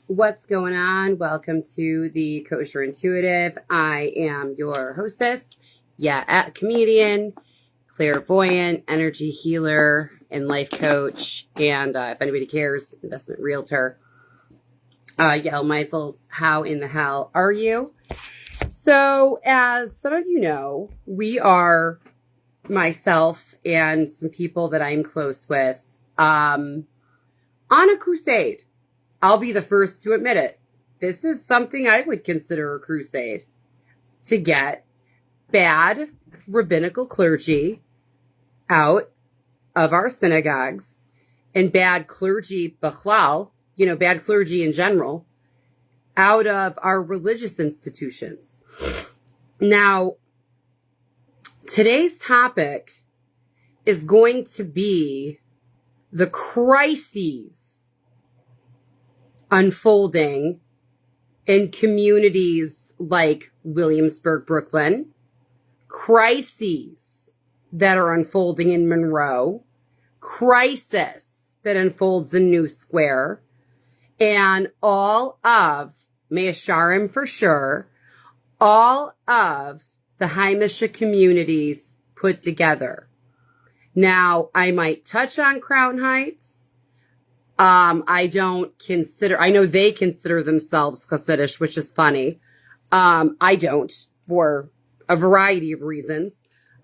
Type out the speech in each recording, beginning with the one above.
What's going on? Welcome to the Kosher Intuitive. I am your hostess, comedian, clairvoyant, energy healer, and life coach. And if anybody cares, investment realtor. Meisels, how in the hell are you? So, as some of you know, we are, myself and some people that I'm close with, on a crusade. I'll be the first to admit it. This is something I would consider a crusade to get bad rabbinical clergy out of our synagogues and bad clergy, bachlal, bad clergy in general, out of our religious institutions. Now, today's topic is going to be the crises unfolding in communities like Williamsburg, Brooklyn, crises that are unfolding in Monroe, crisis that unfolds in New Square, and all of, Me'asharim for sure, all of the Haimisha communities put together. Now, I might touch on Crown Heights. I know they consider themselves Hasidish, which is funny. I don't, for a variety of reasons.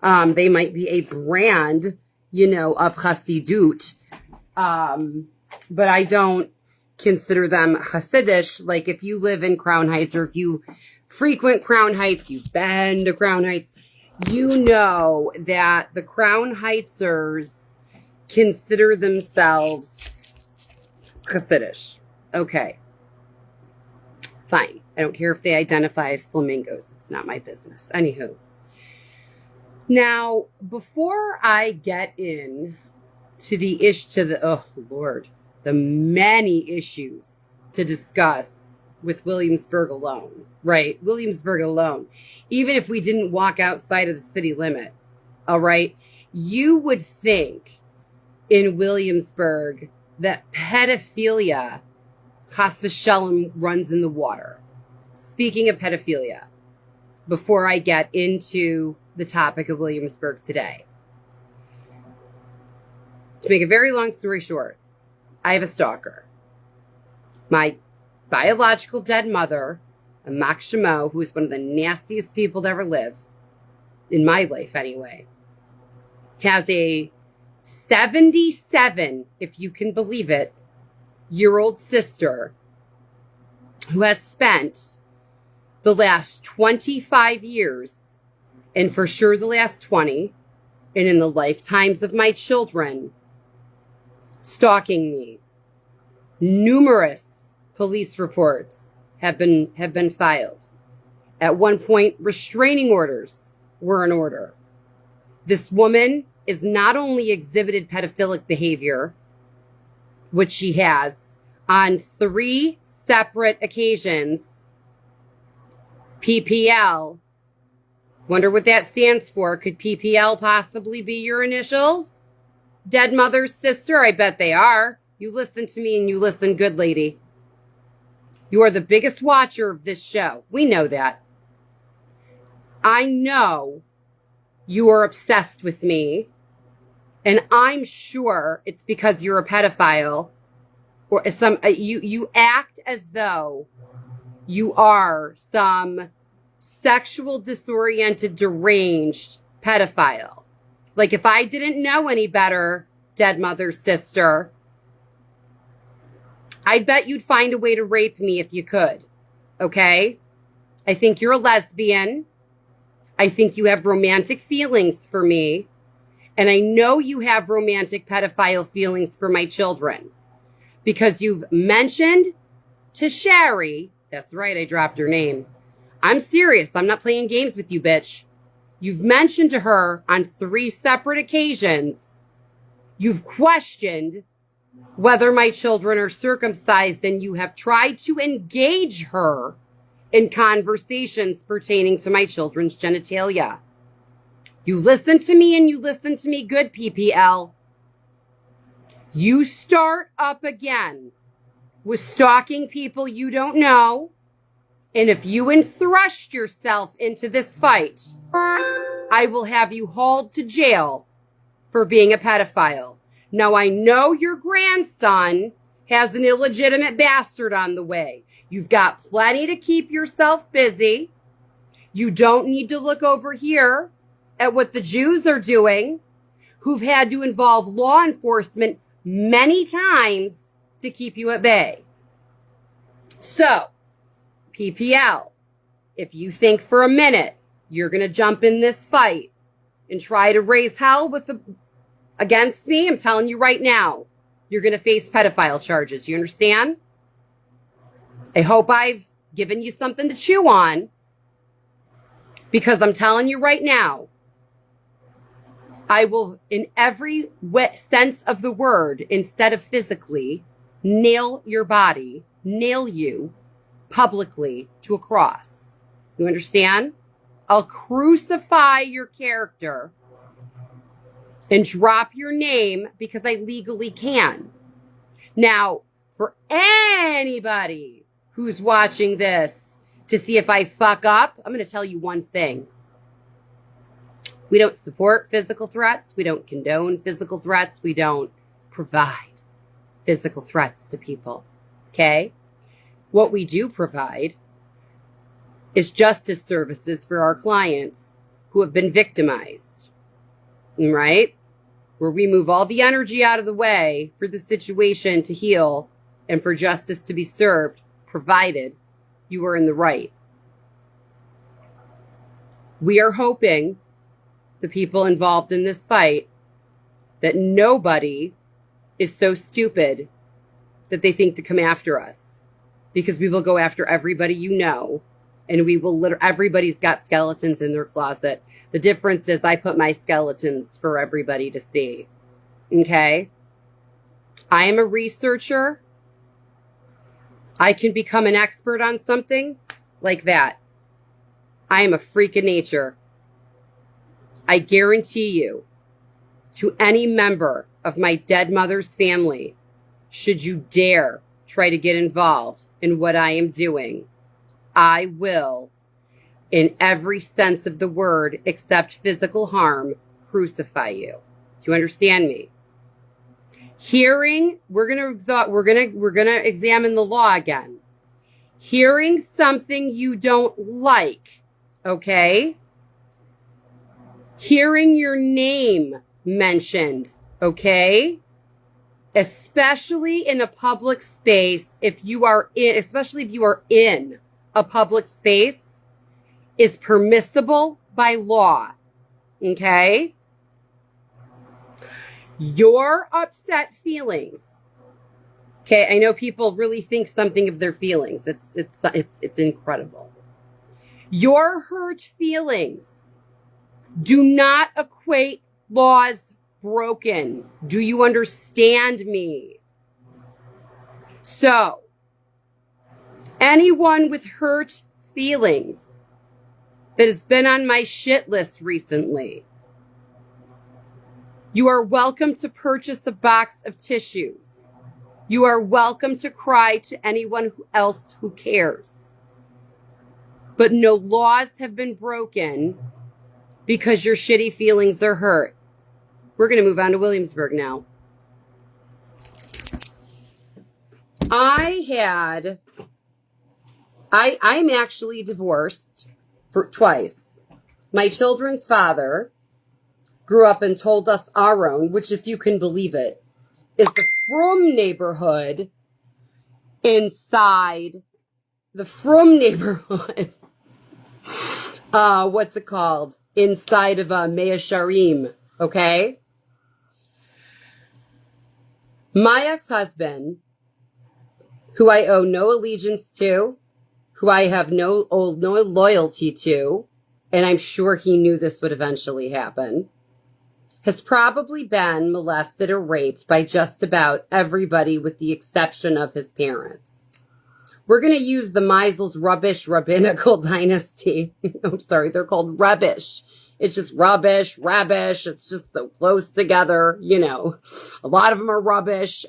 They might be a brand, of Hasidut. But I don't consider them Hasidish. Like if you live in Crown Heights or if you frequent Crown Heights, you've been to Crown Heights, you know that the Crown Heightsers consider themselves Hasidish. Okay. Fine. I don't care if they identify as flamingos. It's not my business. Anywho. Now, before I get in to the many issues to discuss with Williamsburg alone, right? Williamsburg alone. Even if we didn't walk outside of the city limit, all right? You would think in Williamsburg that pedophilia, chas v'shalom, runs in the water. Speaking of pedophilia, before I get into the topic of Williamsburg today, to make a very long story short, I have a stalker. My biological dead mother, a Mak Shemo, who is one of the nastiest people to ever live, in my life anyway, has a 77, if you can believe it, year-old sister who has spent the last 25 years, and for sure the last 20, and in the lifetimes of my children, stalking me. Numerous police reports have been filed. At one point, restraining orders were in order. This woman is not only exhibited pedophilic behavior, which she has on 3 separate occasions. PPL. Wonder what that stands for. Could PPL possibly be your initials? Dead mother's sister? I bet they are. You listen to me and you listen good, lady. You are the biggest watcher of this show. We know that. I know you are obsessed with me, and I'm sure it's because you're a pedophile, or you act as though you are some sexual disoriented, deranged pedophile. Like if I didn't know any better, dead mother's sister, I bet you'd find a way to rape me if you could. Okay? I think you're a lesbian. I think you have romantic feelings for me. And I know you have romantic pedophile feelings for my children. Because you've mentioned to Sherry, that's right, I dropped her name. I'm serious. I'm not playing games with you, bitch. You've mentioned to her on 3 separate occasions, you've questioned whether my children are circumcised, and you have tried to engage her in conversations pertaining to my children's genitalia. You listen to me and you listen to me good, PPL. You start up again with stalking people you don't know. And if you enthrust yourself into this fight, I will have you hauled to jail for being a pedophile. Now, I know your grandson has an illegitimate bastard on the way. You've got plenty to keep yourself busy. You don't need to look over here at what the Jews are doing, who've had to involve law enforcement many times to keep you at bay. So, PPL, if you think for a minute you're going to jump in this fight and try to raise hell against me, I'm telling you right now, you're going to face pedophile charges. You understand? I hope I've given you something to chew on, because I'm telling you right now, I will, in every sense of the word, instead of physically, nail your body, nail you publicly to a cross. You understand? I'll crucify your character and drop your name because I legally can. Now, for anybody who's watching this to see if I fuck up, I'm going to tell you one thing. We don't support physical threats. We don't condone physical threats. We don't provide physical threats to people. Okay? What we do provide is justice services for our clients who have been victimized. Right? Where we move all the energy out of the way for the situation to heal and for justice to be served, provided you are in the right. We are hoping, the people involved in this fight, that nobody is so stupid that they think to come after us, because we will go after everybody you know, and we will everybody's got skeletons in their closet. The difference is I put my skeletons for everybody to see. Okay? I am a researcher. I can become an expert on something like that. I am a freak of nature. I guarantee you, to any member of my dead mother's family, should you dare try to get involved in what I am doing, I will, in every sense of the word except physical harm, crucify you. Do you understand me? Hearing, we're gonna examine the law again. Hearing something you don't like, okay? Hearing your name mentioned, okay? Especially in a public space, especially if you are in a public space, is permissible by law, okay? Your upset feelings, okay? I know people really think something of their feelings. It's incredible. Your hurt feelings do not equate laws broken. Do you understand me? So, anyone with hurt feelings that has been on my shit list recently, you are welcome to purchase a box of tissues. You are welcome to cry to anyone else who cares. But no laws have been broken because your shitty feelings are hurt. We're going to move on to Williamsburg now. I'm actually divorced twice. My children's father grew up and told us our own, which, if you can believe it, is the Frum neighborhood inside the Frum neighborhood. What's it called? Inside of Mea Sharim, okay? My ex-husband, who I owe no allegiance to, who I have no loyalty to, and I'm sure he knew this would eventually happen, has probably been molested or raped by just about everybody with the exception of his parents. We're going to use the Meisel's rubbish rabbinical dynasty. I'm sorry, they're called rubbish. It's just rubbish. It's just so close together. You know, a lot of them are rubbish.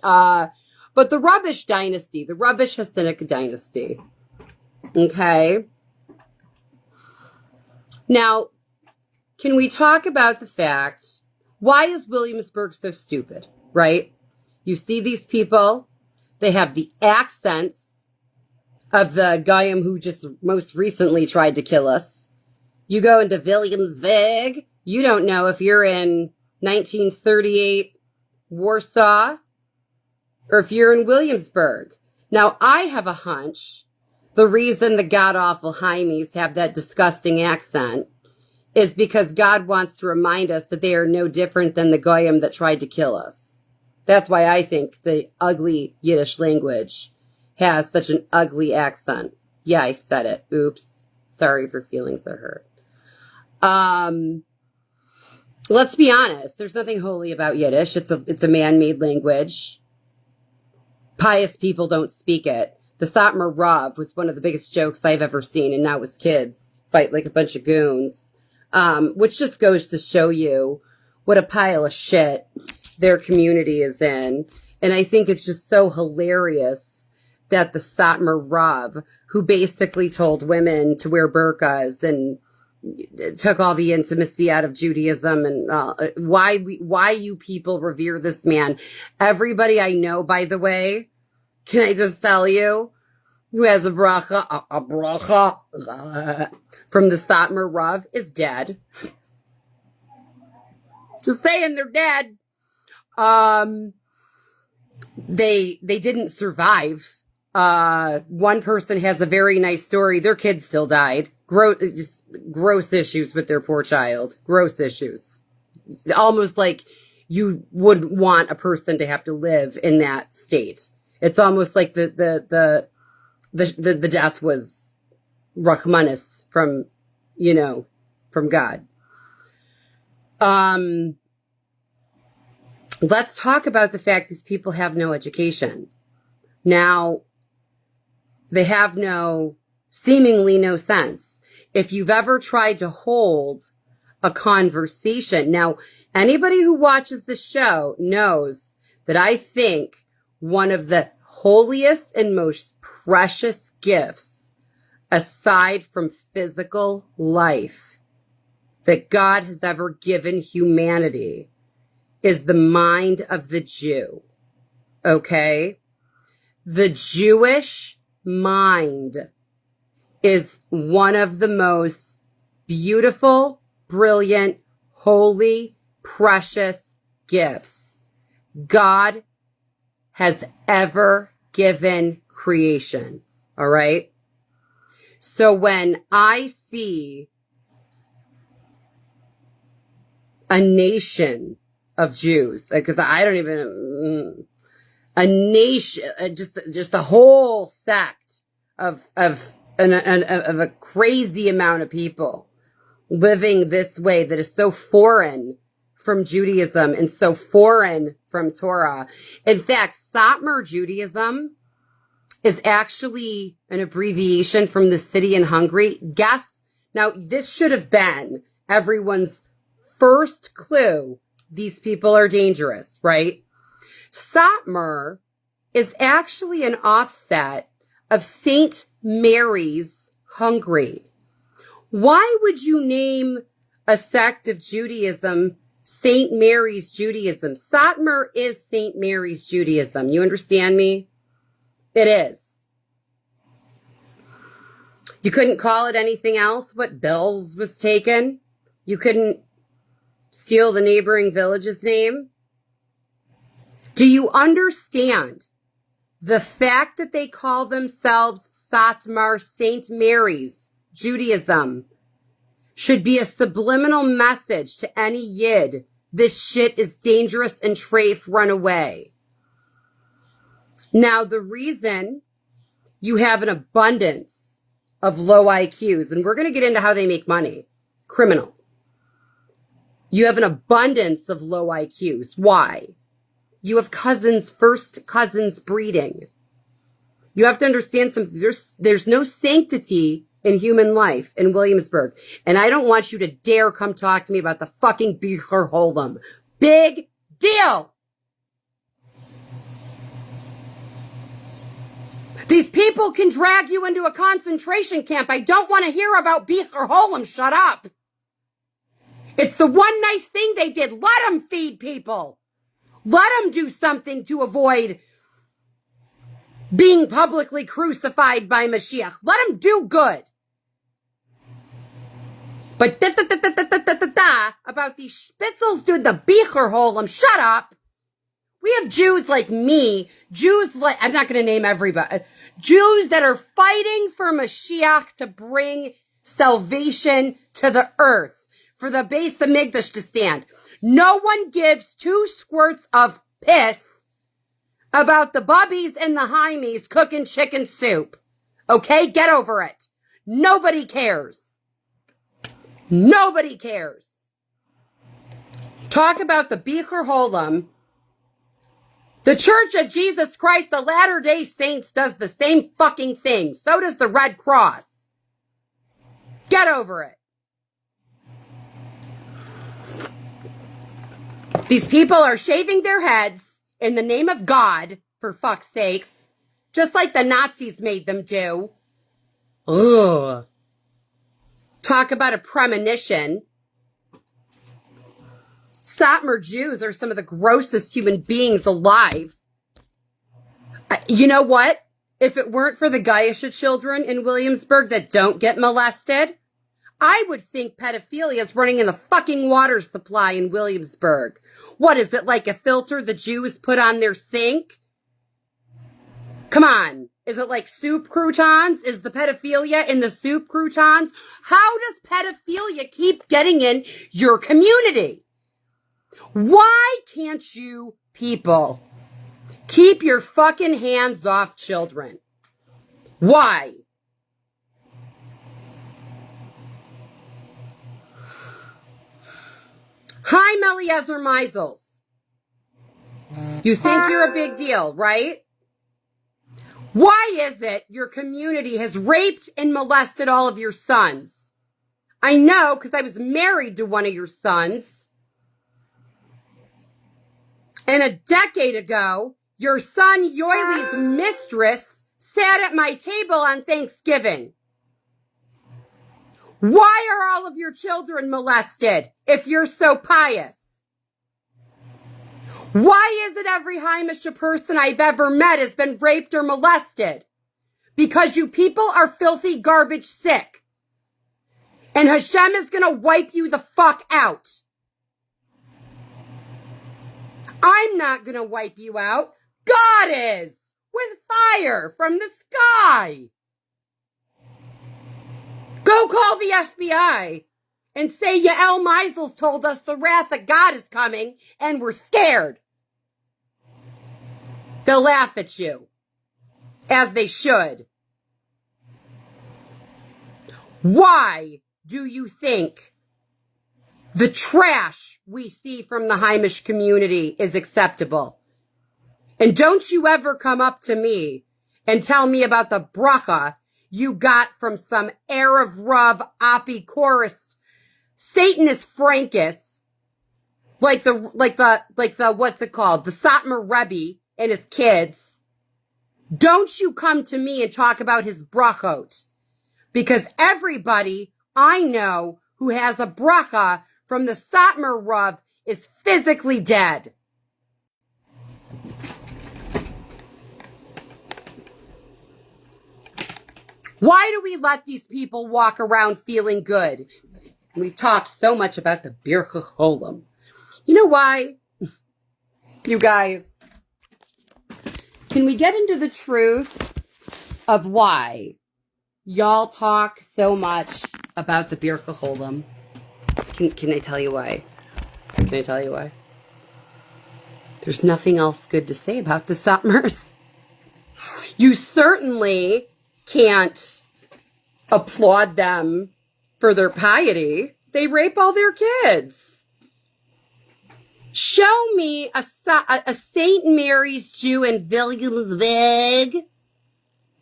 But the rubbish dynasty, the rubbish Hasidic dynasty. Okay. Now, can we talk about the fact, why is Williamsburg so stupid, right? You see these people, they have the accents of the Goyim who just most recently tried to kill us. You go into Williamsburg, you don't know if you're in 1938 Warsaw or if you're in Williamsburg. Now, I have a hunch the reason the god-awful Jaimes have that disgusting accent is because God wants to remind us that they are no different than the Goyim that tried to kill us. That's why I think the ugly Yiddish language has such an ugly accent. Yeah, I said it. Oops. Sorry for feeling so hurt. Let's be honest. There's nothing holy about Yiddish. It's a man-made language. Pious people don't speak it. The Satmar Rav was one of the biggest jokes I've ever seen, and now his kids fight like a bunch of goons, which just goes to show you what a pile of shit their community is in. And I think it's just so hilarious that the Satmar Rav, who basically told women to wear burqas and took all the intimacy out of Judaism, and why you people revere this man. Everybody I know, by the way, can I just tell you, who has a bracha from the Satmar Rav is dead. Just saying, they're dead. They didn't survive. One person has a very nice story. Their kid still died. Gross issues with their poor child. Gross issues. Almost like you wouldn't want a person to have to live in that state. It's almost like the death was Rachmanis from God. Let's talk about the fact these people have no education. Now, they have seemingly no sense. If you've ever tried to hold a conversation, now, anybody who watches the show knows that I think one of the holiest and most precious gifts, aside from physical life, that God has ever given humanity is the mind of the Jew. Okay? The Jewish mind is one of the most beautiful, brilliant, holy, precious gifts God has ever given creation. All right? So when I see a nation of Jews, because I don't even, a nation, just a whole sect of a crazy amount of people living this way that is so foreign from Judaism and so foreign from Torah. In fact, Satmar Judaism is actually an abbreviation from the city in Hungary. Guess, now this should have been everyone's first clue. These people are dangerous, right? Satmar is actually an offset of St. Mary's, Hungary. Why would you name a sect of Judaism St. Mary's Judaism? Satmar is St. Mary's Judaism. You understand me? It is. You couldn't call it anything else. What Bill's was taken? You couldn't steal the neighboring village's name? Do you understand the fact that they call themselves Satmar, St. Mary's Judaism, should be a subliminal message to any Yid? This shit is dangerous and treif, run away. Now, the reason you have an abundance of low IQs, and we're going to get into how they make money, criminal. You have an abundance of low IQs. Why? You have first cousins breeding. You have to understand something. There's no sanctity in human life in Williamsburg. And I don't want you to dare come talk to me about the fucking Bichur Holam. Big deal. These people can drag you into a concentration camp. I don't want to hear about Becher Holem. Shut up. It's the one nice thing they did. Let them feed people. Let them do something to avoid being publicly crucified by Mashiach. Let them do good. But about these spitzels, dude, the Becher Holem. Shut up. We have Jews like me, Jews like, I'm not going to name everybody, Jews that are fighting for Mashiach to bring salvation to the earth, for the Beis Hamikdash to stand. No one gives two squirts of piss about the bubbies and the hymies cooking chicken soup. Okay, get over it. Nobody cares. Nobody cares. Talk about the Becher Holem. The Church of Jesus Christ of Latter-day Saints does the same fucking thing. So does the Red Cross. Get over it. These people are shaving their heads in the name of God, for fuck's sakes, just like the Nazis made them do. Ugh. Talk about a premonition. Satmar Jews are some of the grossest human beings alive. You know what? If it weren't for the Gaisha children in Williamsburg that don't get molested, I would think pedophilia is running in the fucking water supply in Williamsburg. What is it, like a filter the Jews put on their sink? Come on. Is it like soup croutons? Is the pedophilia in the soup croutons? How does pedophilia keep getting in your community? Why can't you people keep your fucking hands off children? Why? Hi, Eliezer Meisels. You think you're a big deal, right? Why is it your community has raped and molested all of your sons? I know, because I was married to one of your sons. And a decade ago, your son Yoeli's mistress sat at my table on Thanksgiving. Why are all of your children molested if you're so pious? Why is it every Haimisha person I've ever met has been raped or molested? Because you people are filthy garbage sick. And Hashem is going to wipe you the fuck out. I'm not going to wipe you out. God is, with fire from the sky. Go call the FBI and say Yael Meisels told us the wrath of God is coming and we're scared. They'll laugh at you, as they should. Why do you think the trash we see from the Haimish community is acceptable? And don't you ever come up to me and tell me about the bracha you got from some Erev Rav Apikoris Satanist Frankus, like the what's it called? The Satmar Rebbe and his kids. Don't you come to me and talk about his brachot. Because everybody I know who has a bracha from the Satmar Rav is physically dead. Why do we let these people walk around feeling good? We've talked so much about the Birchah Cholam. You know why? You guys, can we get into the truth of why y'all talk so much about the Birchah Cholam? Can I tell you why? Can I tell you why? There's nothing else good to say about the Satmars. You certainly can't applaud them for their piety. They rape all their kids. Show me a St. Mary's Jew in Williamsburg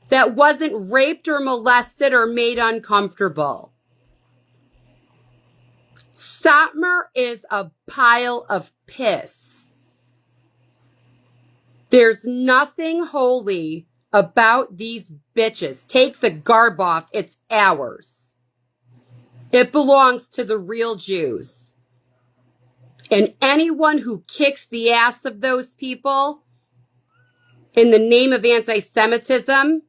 that wasn't raped or molested or made uncomfortable. Satmar is a pile of piss. There's nothing holy about these bitches. Take the garb off. It's ours. It belongs to the real Jews. And anyone who kicks the ass of those people in the name of anti-Semitism,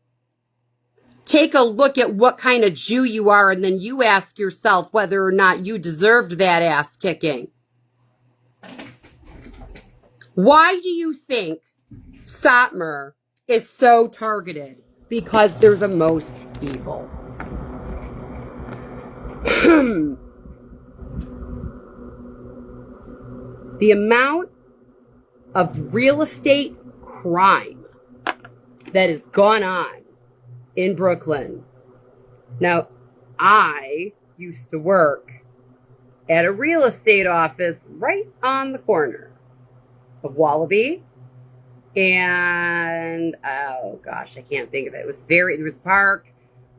take a look at what kind of Jew you are, and then you ask yourself whether or not you deserved that ass kicking. Why do you think Satmar is so targeted? Because they're the most evil. The amount of real estate crime that has gone on in Brooklyn. Now, I used to work at a real estate office right on the corner of Wallaby and, oh gosh, I can't think of it. There was a park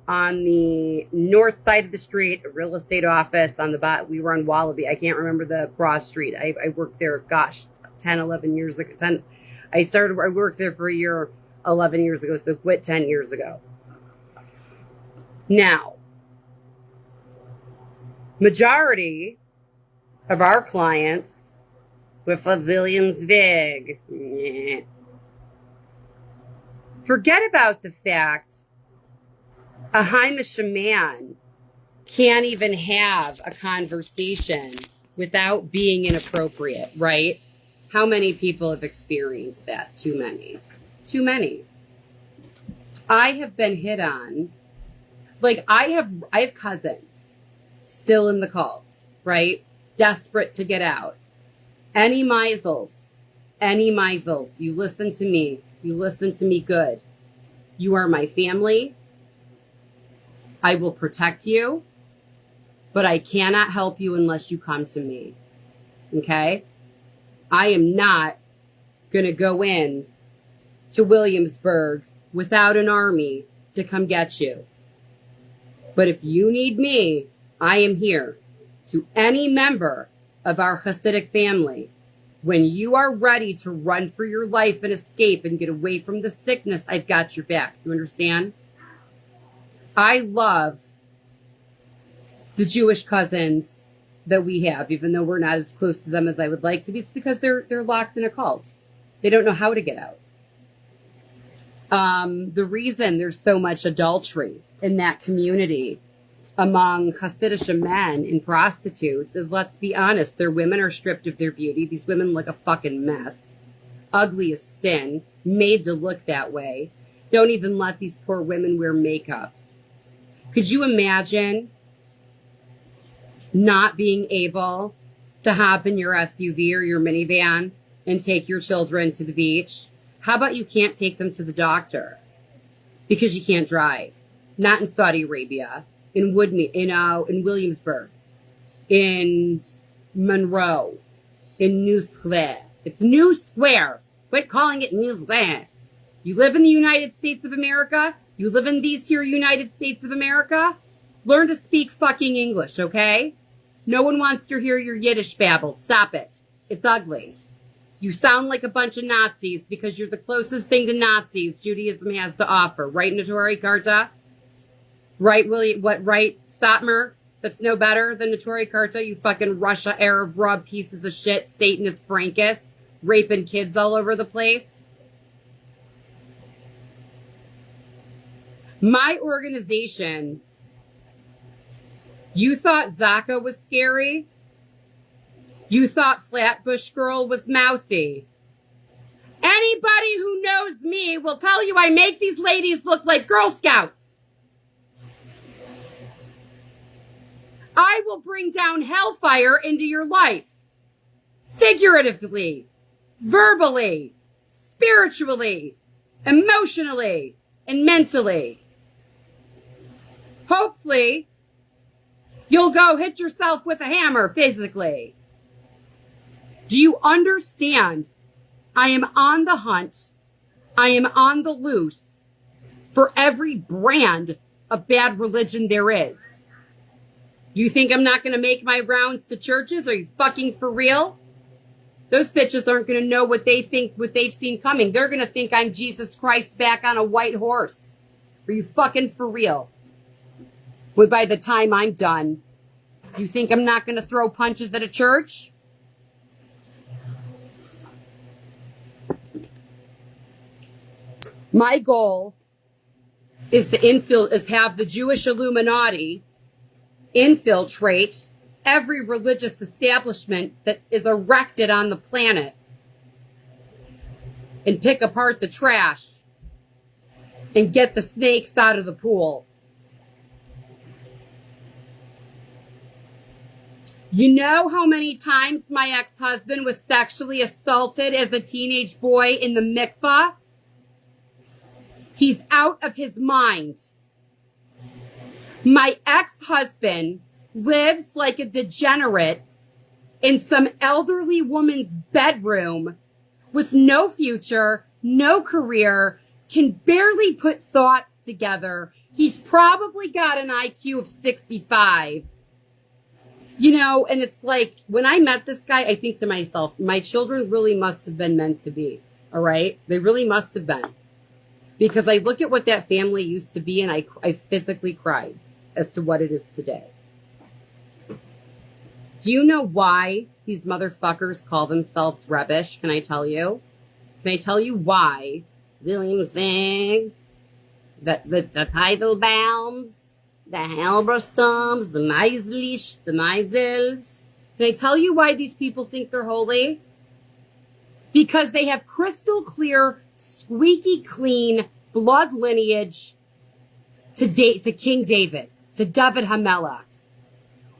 on the north side of the street, a real estate office on the bottom. We were on Wallaby. I can't remember the cross street. I worked there, gosh, 10, 11 years ago. I worked there for a year, 11 years ago, so quit 10 years ago. Now, majority of our clients with a Williamsburg, forget about the fact a Heimish man can't even have a conversation without being inappropriate, right? How many people have experienced that? Too many. Too many. I have been hit on. Like, I have cousins still in the cult, right? Desperate to get out. Any meisels, you listen to me. You listen to me good. You are my family. I will protect you, but I cannot help you unless you come to me. Okay? I am not going to go in to Williamsburg without an army to come get you. But if you need me, I am here. To any member of our Hasidic family, when you are ready to run for your life and escape and get away from the sickness, I've got your back. You understand? I love the Jewish cousins that we have, even though we're not as close to them as I would like to be. It's because they're locked in a cult. They don't know how to get out. The reason there's so much adultery in that community among Hasidic men and prostitutes is, let's be honest, their women are stripped of their beauty. These women look a fucking mess. Ugly as sin, made to look that way. Don't even let these poor women wear makeup. Could you imagine not being able to hop in your SUV or your minivan and take your children to the beach? How about you can't take them to the doctor because you can't drive? Not in Saudi Arabia, in Williamsburg, in Monroe, in New Square. It's New Square. Quit calling it New Square. You live in the United States of America? You live in these here United States of America? Learn to speak fucking English, okay? No one wants to hear your Yiddish babble. Stop it. It's ugly. You sound like a bunch of Nazis because you're the closest thing to Nazis Judaism has to offer. Right, Notori Karta? Right, right, Satmar? That's no better than Notori Karta, you fucking Russia Arab rub pieces of shit, Satanist Frankists, raping kids all over the place. My organization, you thought Zaka was scary? You thought Flatbush Girl was mouthy? Anybody who knows me will tell you I make these ladies look like Girl Scouts. I will bring down hellfire into your life. Figuratively, verbally, spiritually, emotionally, and mentally. Hopefully, you'll go hit yourself with a hammer physically. Do you understand? I am on the hunt. I am on the loose for every brand of bad religion there is. You think I'm not going to make my rounds to churches? Are you fucking for real? Those bitches aren't going to know what they've seen coming. They're going to think I'm Jesus Christ back on a white horse. Are you fucking for real? Well, by the time I'm done, do you think I'm not going to throw punches at a church? My goal is to have the Jewish Illuminati infiltrate every religious establishment that is erected on the planet and pick apart the trash and get the snakes out of the pool. You know how many times my ex-husband was sexually assaulted as a teenage boy in the mikvah? He's out of his mind. My ex-husband lives like a degenerate in some elderly woman's bedroom with no future, no career, can barely put thoughts together. He's probably got an IQ of 65. You know, and it's like, when I met this guy, I think to myself, my children really must have been meant to be. All right? They really must have been. Because I look at what that family used to be and I physically cried as to what it is today. Do you know why these motherfuckers call themselves rubbish? Can I tell you? Can I tell you why Williamsburg, the Teitelbaums, the Halberstams, the Meislish, the Meisels? Can I tell you why these people think they're holy? Because they have crystal clear, squeaky clean blood lineage to King David, to David HaMelech,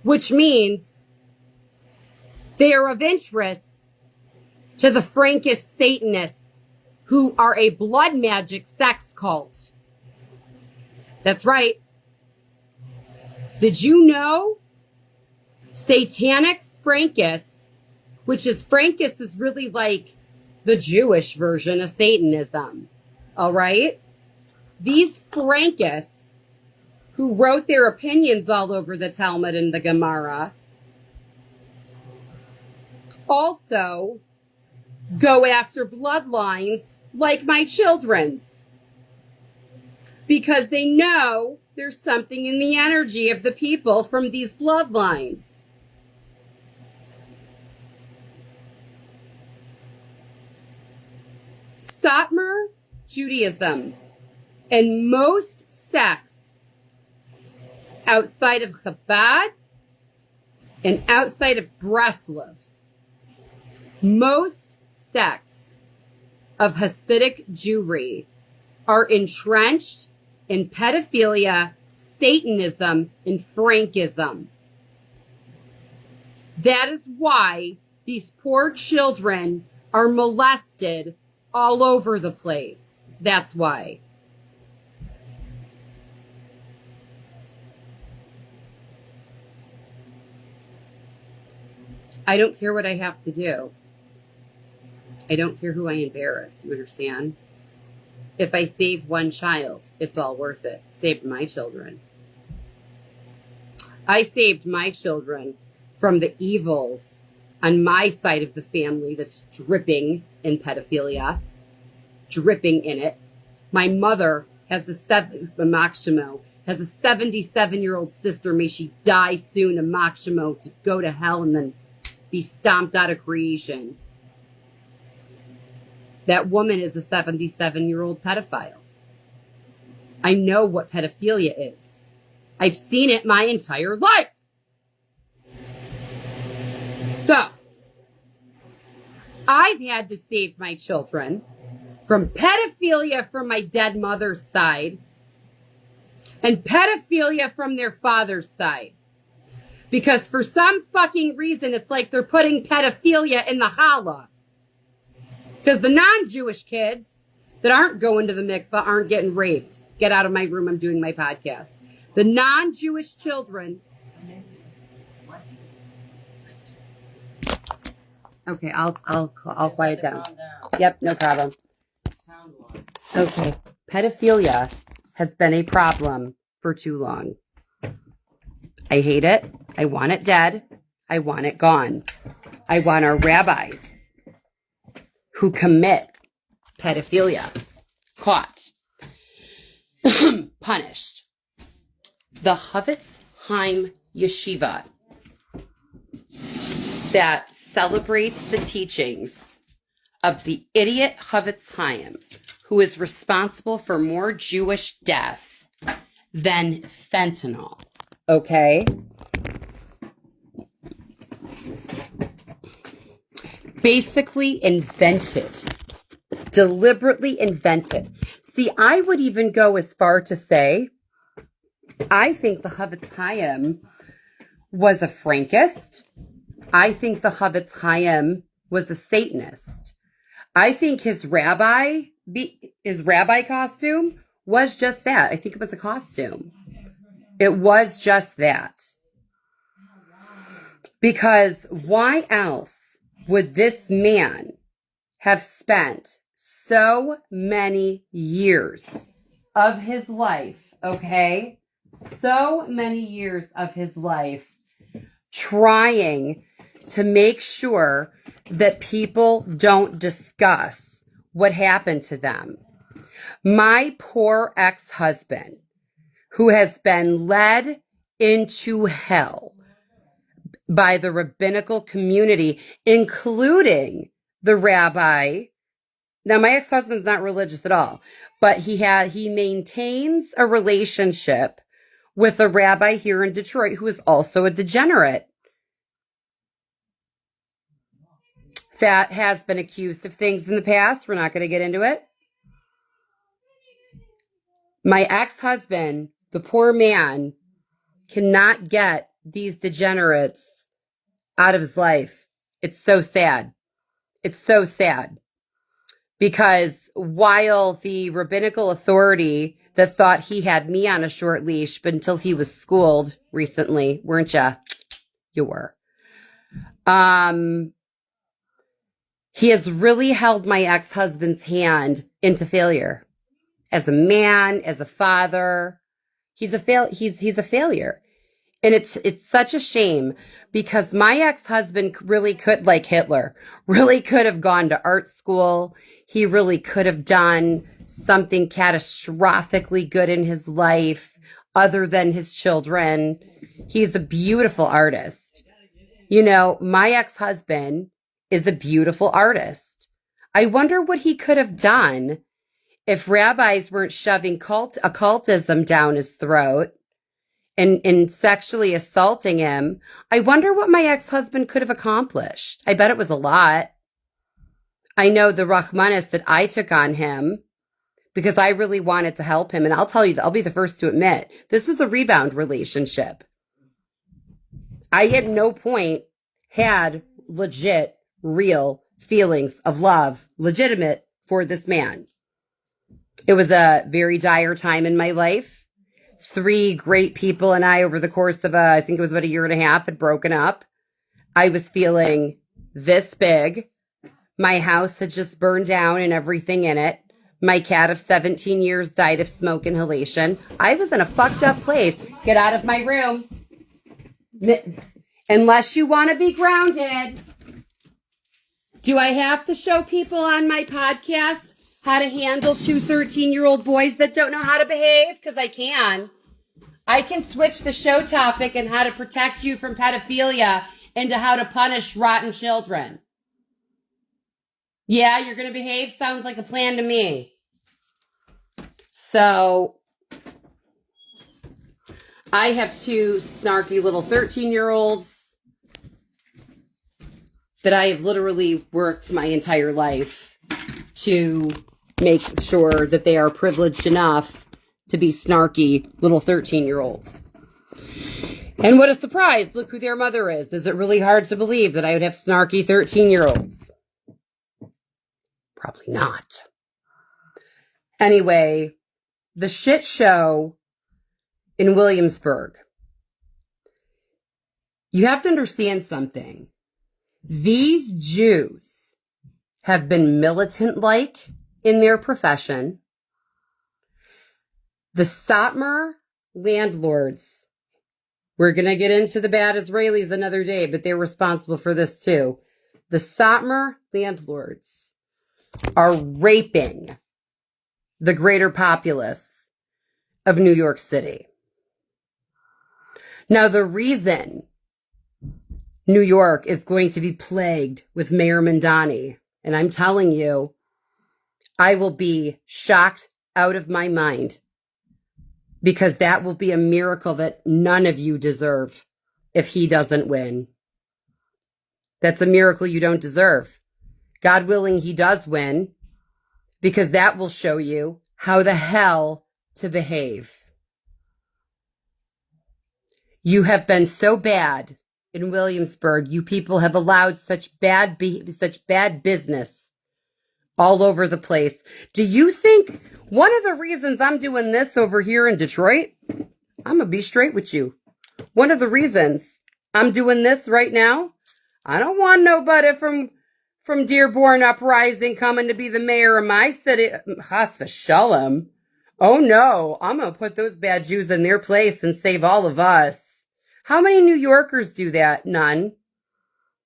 which means they are of interest to the Frankist Satanists who are a blood magic sex cult. That's right. Did you know Satanic Frankists, which is Frankist is really like the Jewish version of Satanism. All right? These Frankists who wrote their opinions all over the Talmud and the Gemara also go after bloodlines like my children's because they know there's something in the energy of the people from these bloodlines. Satmar Judaism and most sects outside of Chabad and outside of Breslov, most sects of Hasidic Jewry are entrenched in pedophilia, Satanism, and Frankism. That is why these poor children are molested all over the place. That's why. I don't care what I have to do. I don't care who I embarrass. You understand? If I save one child, it's all worth it. Saved my children. I saved my children from the evils on my side of the family that's dripping in pedophilia, dripping in it. My mother has a 77-year-old sister. May she die soon, a Makshimo, to go to hell and then be stomped out of creation. That woman is a 77-year-old pedophile. I know what pedophilia is. I've seen it my entire life. So, I've had to save my children from pedophilia from my dead mother's side and pedophilia from their father's side. Because for some fucking reason, it's like they're putting pedophilia in the challah. Because the non-Jewish kids that aren't going to the mikvah aren't getting raped. Get out of my room, I'm doing my podcast. The non-Jewish children. Okay, I'll quiet down. Yep, no problem. Okay, pedophilia has been a problem for too long. I hate it. I want it dead. I want it gone. I want our rabbis who commit pedophilia caught, punished. The Chofetz Chaim Yeshiva that celebrates the teachings of the idiot Chofetz Chaim, who is responsible for more Jewish death than fentanyl. Okay? Basically invented, deliberately invented. See, I would even go as far to say, I think the Chofetz Chaim was a Frankist. I think the Chofetz Chaim was a Satanist. I think his rabbi costume was just that. I think it was a costume. It was just that. Because why else would this man have spent so many years of his life, okay? So many years of his life trying to make sure that people don't discuss what happened to them. My poor ex-husband, who has been led into hell by the rabbinical community, including the rabbi. Now, my ex-husband's not religious at all, but he maintains a relationship with a rabbi here in Detroit who is also a degenerate that has been accused of things in the past. We're not going to get into it. My ex-husband, the poor man, cannot get these degenerates out of his life. It's so sad. It's so sad. Because while the rabbinical authority that thought he had me on a short leash, but until he was schooled recently, weren't ya? You were. He has really held my ex-husband's hand into failure. As a man, as a father, he's a failure. And it's such a shame because my ex-husband really could, like Hitler, really could have gone to art school. He really could have done something catastrophically good in his life other than his children. He's a beautiful artist. You know, my ex-husband is a beautiful artist. I wonder what he could have done if rabbis weren't shoving occultism down his throat and sexually assaulting him. I wonder what my ex-husband could have accomplished. I bet it was a lot. I know the Rahmanis that I took on him because I really wanted to help him. And I'll tell you, I'll be the first to admit, this was a rebound relationship. I at no point had legit, real feelings of love, legitimate, for this man. It was a very dire time in my life. 3 great people and I, over the course of I think it was about a year and a half, had broken up. I was feeling this big. My house had just burned down and everything in it. My cat of 17 years died of smoke inhalation. I was in a fucked up place. Get out of my room. Unless you want to be grounded. Do I have to show people on my podcast how to handle 2 13-year-old boys that don't know how to behave? Because I can. I can switch the show topic and how to protect you from pedophilia into how to punish rotten children. Yeah, you're going to behave? Sounds like a plan to me. So, I have 2 snarky little 13-year-olds that I have literally worked my entire life to make sure that they are privileged enough to be snarky little 13-year-olds. And what a surprise. Look who their mother is. Is it really hard to believe that I would have snarky 13-year-olds? Probably not. Anyway, the shit show in Williamsburg. You have to understand something. These Jews have been militant-like in their profession. The Satmar landlords, we're going to get into the bad Israelis another day, but they're responsible for this too. The Satmar landlords are raping the greater populace of New York City. Now, the reason New York is going to be plagued with Mayor Mamdani, and I'm telling you, I will be shocked out of my mind, because that will be a miracle that none of you deserve if he doesn't win. That's a miracle you don't deserve. God willing, he does win, because that will show you how the hell to behave. You have been so bad in Williamsburg. You people have allowed such bad business all over the place. Do you think one of the reasons I'm doing this over here in Detroit, I'm going to be straight with you. One of the reasons I'm doing this right now, I don't want nobody from Dearborn Uprising coming to be the mayor of my city. Chas v'shalom. Oh no, I'm going to put those bad Jews in their place and save all of us. How many New Yorkers do that? None.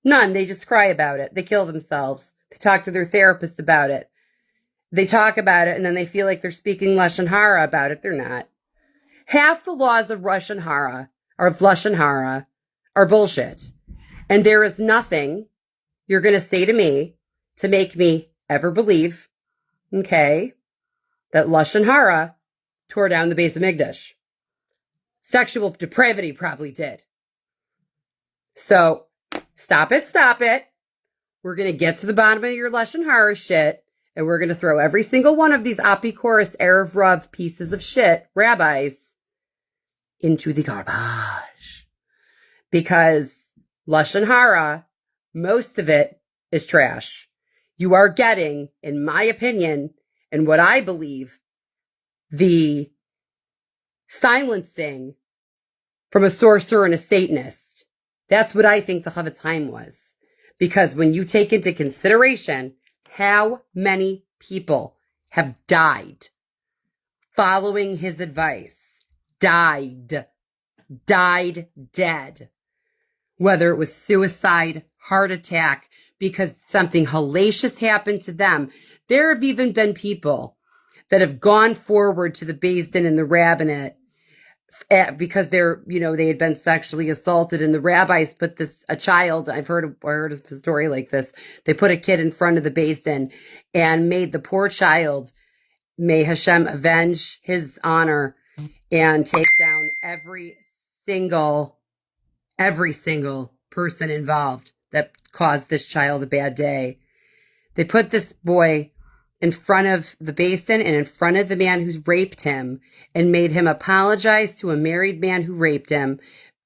None. They just cry about it. They kill themselves. They talk to their therapist about it. They talk about it, and then they feel like they're speaking Lashon Hara about it. They're not. Half the laws of Lashon Hara are bullshit. And there is nothing you're going to say to me to make me ever believe, okay, that Lashon Hara tore down the Beis Hamikdash. Sexual depravity probably did. So, stop it. We're going to get to the bottom of your Lashon Hara shit, and we're going to throw every single one of these Apikoros Erev Rav pieces of shit, rabbis, into the garbage. Because Lashon Hara, most of it is trash. You are getting, in my opinion, and what I believe, the silencing from a sorcerer and a Satanist. That's what I think the Chavetz Chaim was. Because when you take into consideration how many people have died following his advice, died dead, whether it was suicide, heart attack, because something hellacious happened to them. There have even been people that have gone forward to the Beis Din and the rabbinate because they had been sexually assaulted, and the rabbis put a child. I've heard a story like this. They put a kid in front of the Beis Din and made the poor child, may Hashem avenge his honor and take down every single person involved that caused this child a bad day. They put this boy in front of the Beis Din and in front of the man who's raped him and made him apologize to a married man who raped him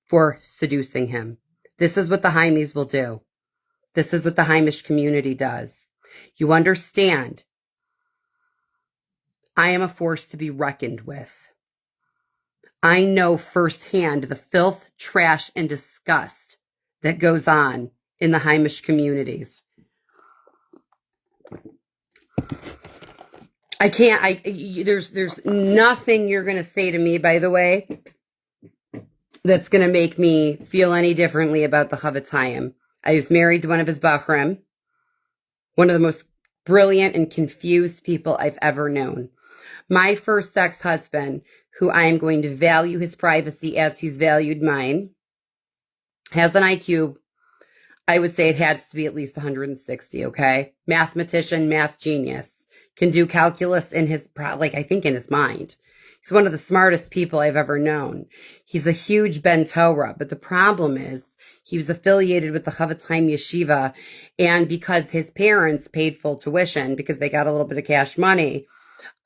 for seducing him. This is what the Haimis will do. This is what the Haimish community does. You understand? I am a force to be reckoned with. I know firsthand the filth, trash, and disgust that goes on in the Haimish communities. There's nothing you're going to say to me, by the way, that's going to make me feel any differently about the Chavetz Chaim. I was married to one of his Bachrim, one of the most brilliant and confused people I've ever known. My first ex-husband, who I am going to value his privacy as he's valued mine, has an IQ, I would say it has to be at least 160, okay? Mathematician, math genius. Can do calculus in his mind. He's one of the smartest people I've ever known. He's a huge Ben Torah, but the problem is he was affiliated with the Chavetz Chaim Yeshiva, and because his parents paid full tuition, because they got a little bit of cash money,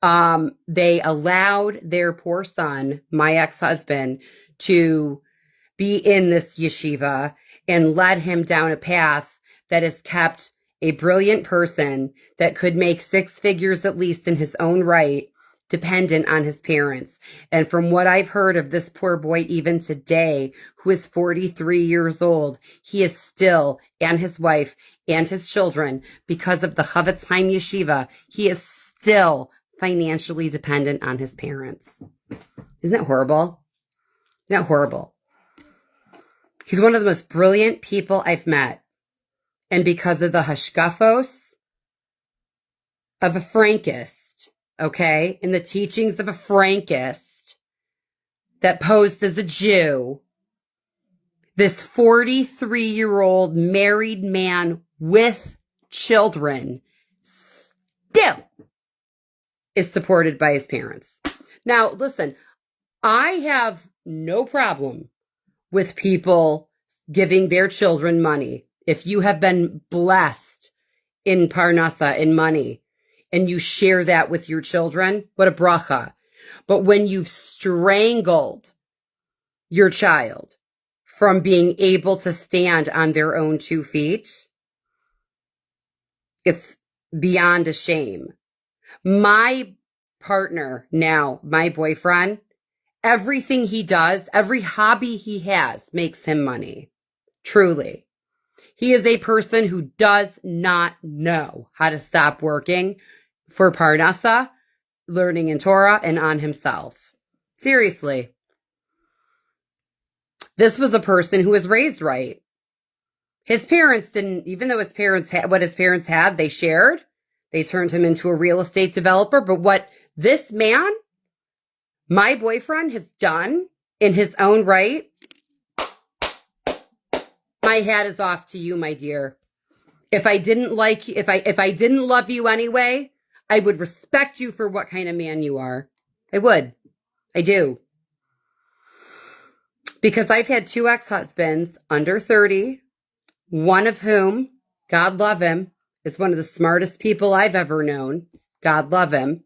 they allowed their poor son, my ex-husband, to be in this yeshiva and led him down a path that has kept a brilliant person that could make six figures at least in his own right, dependent on his parents. And from what I've heard of this poor boy even today, who is 43 years old, he is still, and his wife and his children, because of the Chavetz Chaim Yeshiva, he is still financially dependent on his parents. Isn't that horrible? Isn't that horrible? He's one of the most brilliant people I've met. And because of the hashkafos of a Frankist, okay, in the teachings of a Frankist that posed as a Jew, this 43-year-old married man with children still is supported by his parents. Now, listen, I have no problem with people giving their children money. If you have been blessed in parnasa, in money, and you share that with your children, what a bracha. But when you've strangled your child from being able to stand on their own 2 feet, it's beyond a shame. My partner now, my boyfriend, everything he does, every hobby he has makes him money. Truly. He is a person who does not know how to stop working for parnasa, learning in Torah, and on himself. Seriously. This was a person who was raised right. His parents didn't, even though his parents had what his parents had, they shared. They turned him into a real estate developer. But what this man, my boyfriend, has done in his own right, my hat is off to you, my dear. If I didn't like you, if I didn't love you anyway, I would respect you for what kind of man you are. I would. I do. Because I've had 2 ex-husbands under 30, one of whom, God love him, is one of the smartest people I've ever known. God love him.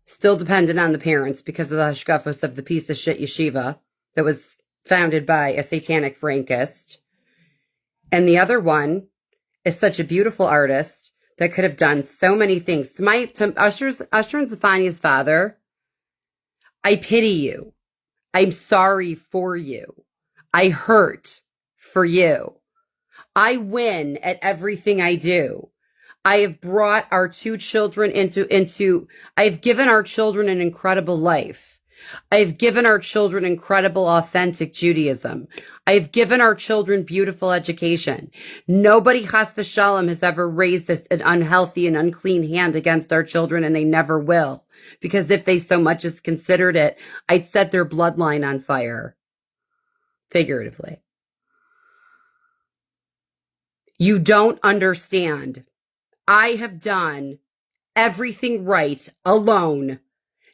Still dependent on the parents because of the hashkafos of the piece of shit yeshiva that was founded by a satanic Frankist. And the other one is such a beautiful artist that could have done so many things. To Usher and Zafania's father, I pity you. I'm sorry for you. I hurt for you. I win at everything I do. I have brought our 2 children I've given our children an incredible life. I've given our children incredible, authentic Judaism. I've given our children beautiful education. Nobody, chas v'shalom, has ever raised an unhealthy and unclean hand against our children, and they never will. Because if they so much as considered it, I'd set their bloodline on fire. Figuratively. You don't understand. I have done everything right alone,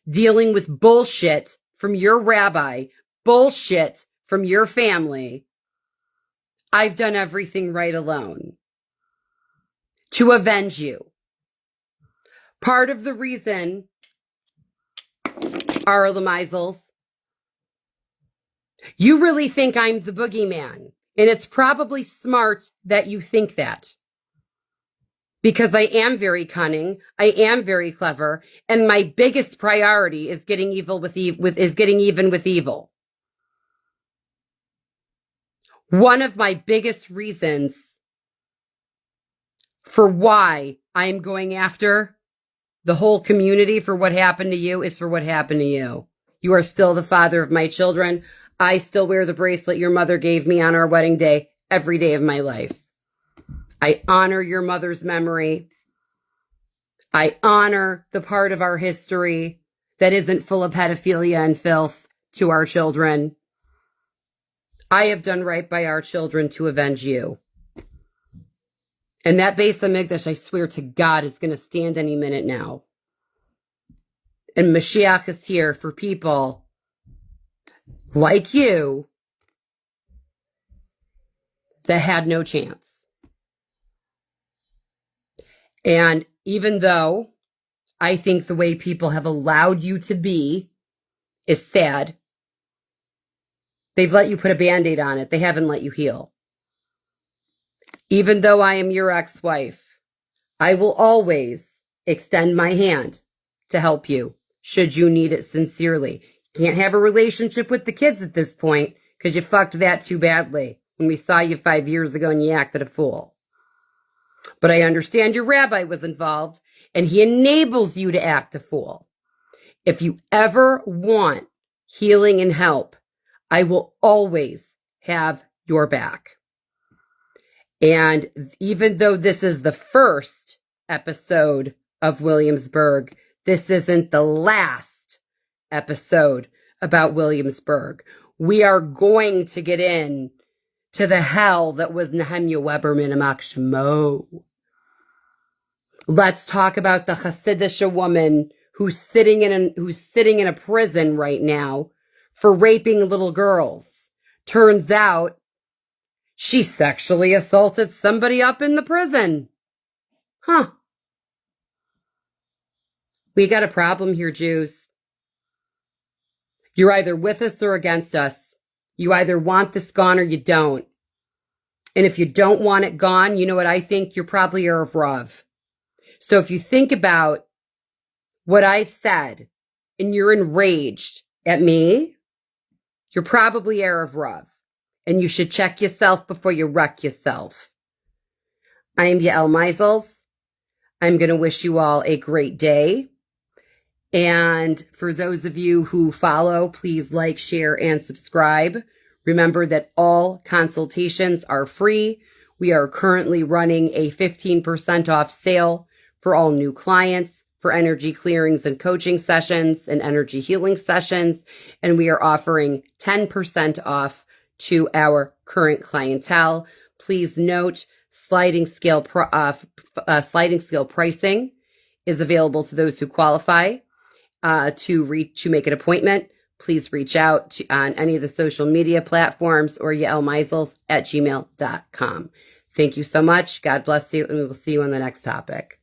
dealing with bullshit from your rabbi, bullshit from your family. I've done everything right alone to avenge you. Part of the reason, Arla Meisels, you really think I'm the boogeyman, and it's probably smart that you think that. Because I am very cunning, I am very clever, and my biggest priority is getting even with evil. One of my biggest reasons for why I am going after the whole community for what happened to you is for what happened to you. You are still the father of my children. I still wear the bracelet your mother gave me on our wedding day every day of my life. I honor your mother's memory. I honor the part of our history that isn't full of pedophilia and filth to our children. I have done right by our children to avenge you. And that Beis HaMikdash, I swear to God, is going to stand any minute now. And Mashiach is here for people like you that had no chance. And even though I think the way people have allowed you to be is sad, they've let you put a Band-Aid on it. They haven't let you heal. Even though I am your ex-wife, I will always extend my hand to help you, should you need it sincerely. Can't have a relationship with the kids at this point, because you fucked that too badly when we saw you 5 years ago and you acted a fool. But I understand your rabbi was involved, and he enables you to act a fool. If you ever want healing and help, I will always have your back. And even though this is the first episode of Williamsburg. This isn't the last episode about Williamsburg. We are going to get in to the hell that was Nehemiah Weberman Amak Shemo. Let's talk about the Hasidic woman who's sitting in a prison right now for raping little girls. Turns out she sexually assaulted somebody up in the prison. Huh. We got a problem here, Jews. You're either with us or against us. You either want this gone or you don't. And if you don't want it gone, you know what I think? You're probably Erev Rav. So if you think about what I've said and you're enraged at me, you're probably Erev Rav. And you should check yourself before you wreck yourself. I am Yael Meisels. I'm going to wish you all a great day. And for those of you who follow, please like, share, and subscribe. Remember that all consultations are free. We are currently running a 15% off sale for all new clients for energy clearings and coaching sessions and energy healing sessions. And we are offering 10% off to our current clientele. Please note, sliding scale pricing is available to those who qualify. To make an appointment, please reach out on any of the social media platforms or yaelmeisels@gmail.com. Thank you so much. God bless you, and we will see you on the next topic.